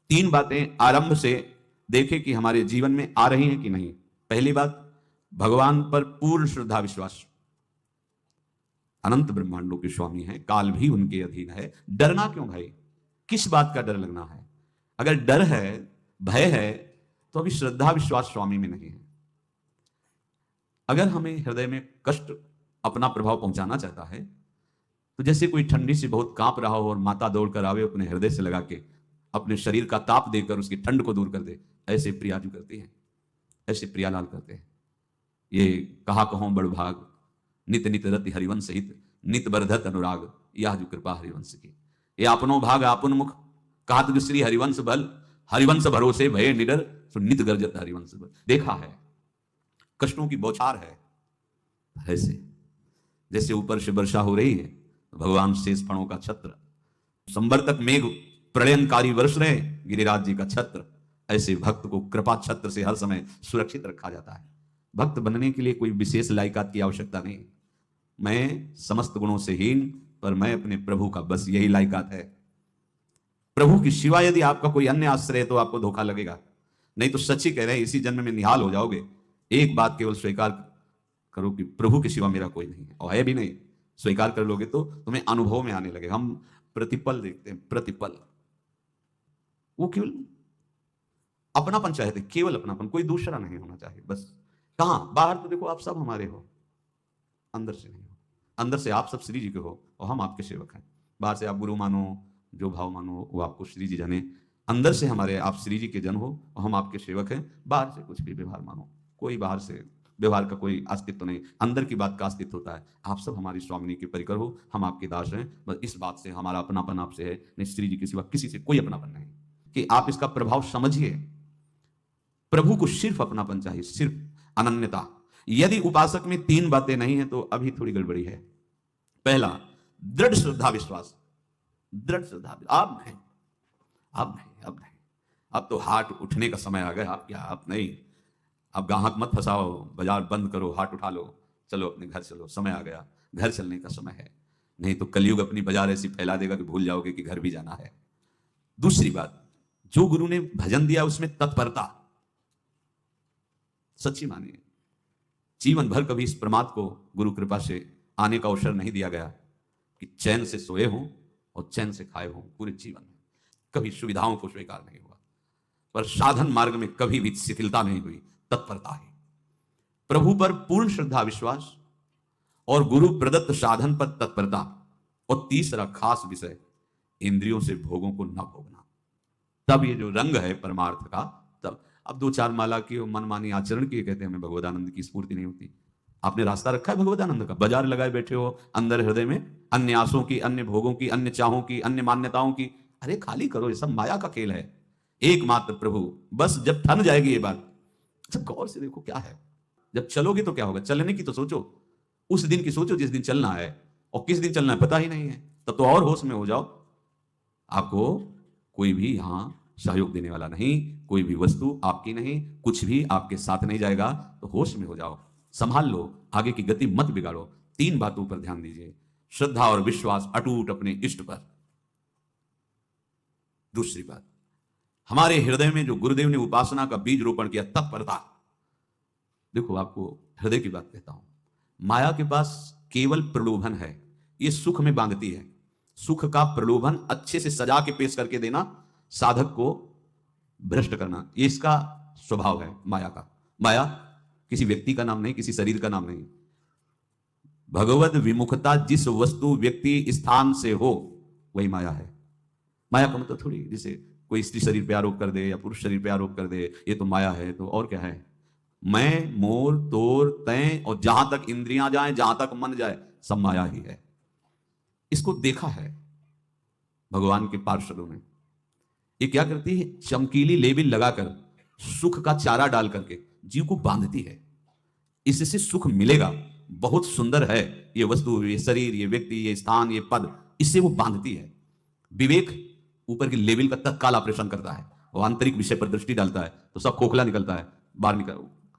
तीन बातें आरंभ से देखें कि हमारे जीवन में आ रही हैं कि नहीं। पहली बात, भगवान पर पूर्ण श्रद्धा विश्वास। अनंत ब्रह्मांडों के स्वामी हैं, काल भी उनके अधीन है। डरना क्यों भाई? किस बात का डर लगना है? अगर डर है, भय है, तो अभी श्रद्धा विश्वास स्वामी में नहीं है। अगर हमें हृदय में कष्ट अपना प्रभाव पहुंचाना चाहता है, तो जैसे कोई ठंडी से बहुत कांप रहा हो और माता दौड़कर आवे अपने हृदय से लगा के अपने शरीर का ताप देकर उसकी ठंड को दूर कर दे, ऐसे प्रियाजू करते हैं, ऐसे प्रियालाल करते हैं। ये कहा कहो बड़ भाग, नित नित रति हरिवंश हित, नित बरधत अनुराग, यह जो कृपा हरिवंश की। ये आपनो भाग आपुन मुख, कहा तुझ श्री हरिवंश बल, हरिवंश भरोसे भय निडर, सो नित गर्जत हरिवंश बल। देखा है कष्टों की बौछार है, ऐसे जैसे ऊपर से वर्षा हो रही है, भगवान शेष फणों का छत्र, संवर्तक मेघ प्रलयनकारी वर्ष रहे, गिरिराज जी का छत्र। ऐसे भक्त को कृपा छत्र से हर समय सुरक्षित रखा जाता है। भक्त बनने के लिए कोई विशेष लायकात की आवश्यकता नहीं। मैं समस्त गुणों से हीन, पर मैं अपने प्रभु का, बस यही लायकात है। प्रभु की सिवा यदि आपका कोई अन्य आश्रय है तो आपको धोखा लगेगा। नहीं तो सच्ची कह रहे हैं, इसी जन्म में निहाल हो जाओगे। एक बात केवल स्वीकार करो कि प्रभु के सिवा मेरा कोई नहीं है, और है भी नहीं। स्वीकार कर लोगे तो तुम्हें अनुभव में आने लगेगा। हम प्रतिपल देखते हैं, प्रतिपल। वो केवल अपनापन चाहते, केवल अपनापन, कोई दूसरा नहीं होना चाहिए। बस कहां? बाहर तो देखो आप सब हमारे हो, अंदर से नहीं हो। अंदर से आप सब श्री जी के हो और हम आपके सेवक हैं। बाहर से आप गुरु मानो, जो भाव मानो वो आपको श्री जी जाने। अंदर से हमारे आप श्री जी के जन हो और हम आपके सेवक हैं। बाहर से कुछ भी व्यवहार मानो, कोई बाहर से व्यवहार का कोई अस्तित्व नहीं, अंदर की बात का अस्तित्व होता है। आप सब हमारी स्वामिनी के परिकर हो, हम आपके दास हैं। बस इस बात से हमारा अपनापन आपसे है, नहीं श्री जी के सिवा किसी से कोई अपनापन नहीं। कि आप इसका प्रभाव समझिए। प्रभु को सिर्फ अपनापन चाहिए, सिर्फ अनन्यता। यदि उपासक में तीन बातें नहीं है तो अभी थोड़ी गड़बड़ी है। पहला, दृढ़ श्रद्धा विश्वास। दृढ़ श्रद्धा, आप नहीं, अब नहीं, अब नहीं। अब तो हाथ उठने का समय आ गया। आप क्या, आप नहीं। अब गाहक मत फंसाओ, बाजार बंद करो, हाथ उठा लो, चलो अपने घर चलो। समय आ गया, घर चलने का समय है। नहीं तो कलयुग अपनी बाजार ऐसी फैला देगा कि भूल जाओगे कि घर भी जाना है। दूसरी बात, जो गुरु ने भजन दिया उसमें तत्परता। सच्ची मानिए, जीवन भर कभी इस प्रमाद को गुरु कृपा से आने का अवसर नहीं दिया गया कि चैन से सोए हों और चैन से खाए हों। पूरे जीवन में कभी सुविधाओं को स्वीकार नहीं हुआ, पर साधन मार्ग में कभी भी शिथिलता नहीं हुई, तत्परता है। प्रभु पर पूर्ण श्रद्धा विश्वास और गुरु प्रदत्त साधन पर तत्परता। और तीसरा खास विषय, इंद्रियों से भोगों को न भोगना। तब ये जो रंग है परमार्थ का, तब अब दो चार माला की मनमानी आचरण की कहते हैं हमें भगवदानंद की स्फूर्ति नहीं होती। आपने रास्ता रखा है भगवदानंद का, बाजार लगाए बैठे हो अंदर हृदय में, अन्य आसों की, अन्य भोगों की, अन्य चाहों की, अन्य मान्यताओं की। अरे खाली करो, ये सब माया का खेल है। एकमात्र प्रभु। बस जब ठन जाएगी ये बात, अच्छा गौर से देखो क्या है। जब चलोगे तो क्या होगा, चलने की तो सोचो, उस दिन की सोचो जिस दिन चलना है, और किस दिन चलना है पता ही नहीं है। तब तो और होश में हो जाओ। आपको कोई भी यहां सहयोग देने वाला नहीं, कोई भी वस्तु आपकी नहीं, कुछ भी आपके साथ नहीं जाएगा। तो होश में हो जाओ, संभाल लो, आगे की गति मत बिगाड़ो। तीन बातों पर ध्यान दीजिए, श्रद्धा और विश्वास अटूट अपने इष्ट पर। दूसरी बात, हमारे हृदय में जो गुरुदेव ने उपासना का बीज रोपण किया, तत्परता। देखो आपको हृदय की बात कहता हूं, माया के पास केवल प्रलोभन है, ये सुख में बांधती है। सुख का प्रलोभन अच्छे से सजा के पेश करके देना, साधक को भ्रष्ट करना, ये इसका स्वभाव है माया का। माया किसी व्यक्ति का नाम नहीं, किसी शरीर का नाम नहीं। भगवत विमुखता जिस वस्तु व्यक्ति स्थान से हो वही माया है। माया का मतलब थोड़ी जैसे कोई स्त्री शरीर पे आरोप कर दे या पुरुष शरीर पे आरोप कर दे, ये तो माया है। तो और क्या है? मैं, मोर, तोर, तय और जहां तक इंद्रियां जाएं, जहां तक मन जाए, सब माया ही है। इसको देखा है भगवान के पार्षदों ने। ये क्या करती है? चमकीली लेबिल लगाकर, सुख का चारा डाल करके जीव को बांधती है। इससे सुख मिलेगा, बहुत सुंदर है ये वस्तु, ये शरीर, ये व्यक्ति, ये स्थान, ये पद, इससे वो बांधती है। विवेक ऊपर के लेवल का तत्काल ऑपरेशन करता है, वो आंतरिक विषय पर दृष्टि डालता है तो सब खोखला निकलता है, बाहर निकल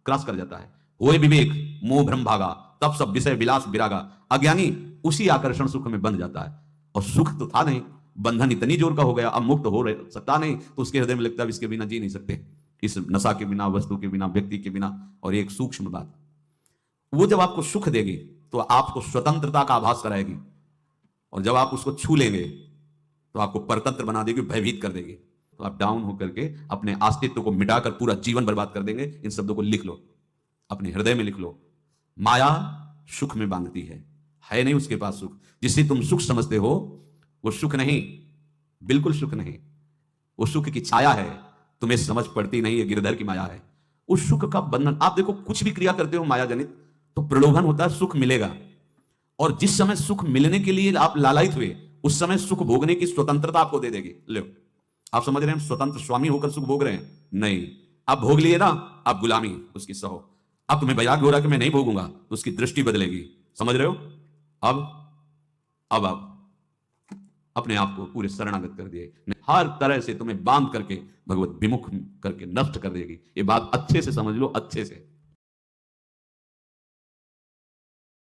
क्रॉस कर जाता है। वो विवेक, मोह भ्रम भागा, तब सब विषय विलास विरागा। अज्ञानी उसी आकर्षण सुख में बंध जाता है, और सुख तो था नहीं, बंधन इतनी जोर का हो गया, अब मुक्त हो रहे सकता नहीं, तो उसके हृदय में लगता है इसके बिना जी नहीं सकते, इस नशा के बिना, वस्तु के बिना, व्यक्ति के बिना। और एक सूक्ष्म बात, वो जब आपको सुख देगी तो आपको स्वतंत्रता का आभास कराएगी, और जब आप उसको छू लेंगे तो आपको परतंत्र बना देगी, भयभीत कर देगी। तो आप डाउन होकर के अपने अस्तित्व को मिटाकर पूरा जीवन बर्बाद कर देंगे। इन शब्दों को लिख लो, अपने हृदय में लिख लो। माया सुख में बांधती है नहीं उसके पास सुख। जिसे तुम सुख समझते हो वो सुख नहीं, बिल्कुल सुख नहीं। वो सुख की छाया है, तुम्हें समझ पड़ती नहीं है, गिरधर की माया है। उस सुख का बंधन, आप देखो कुछ भी क्रिया करते हो माया जनित, तो प्रलोभन होता है, सुख मिलेगा। और जिस समय सुख मिलने के लिए आप लालायित हुए, उस समय सुख भोगने की स्वतंत्रता आपको दे देगी। लो, आप समझ रहे हैं, स्वतंत्र स्वामी होकर सुख भोग रहे हैं? नहीं, आप भोग लिए ना, आप गुलामी उसकी सहो। अब तुम्हें वैराग्य हो रहा कि मैं नहीं भोगूंगा, तो उसकी दृष्टि बदलेगी। समझ रहे हो? अब आप अपने आप को पूरे शरणागत कर दिए, हर तरह से तुम्हें बांध करके भगवत विमुख करके नष्ट कर देगी। ये बात अच्छे से समझ लो, अच्छे से।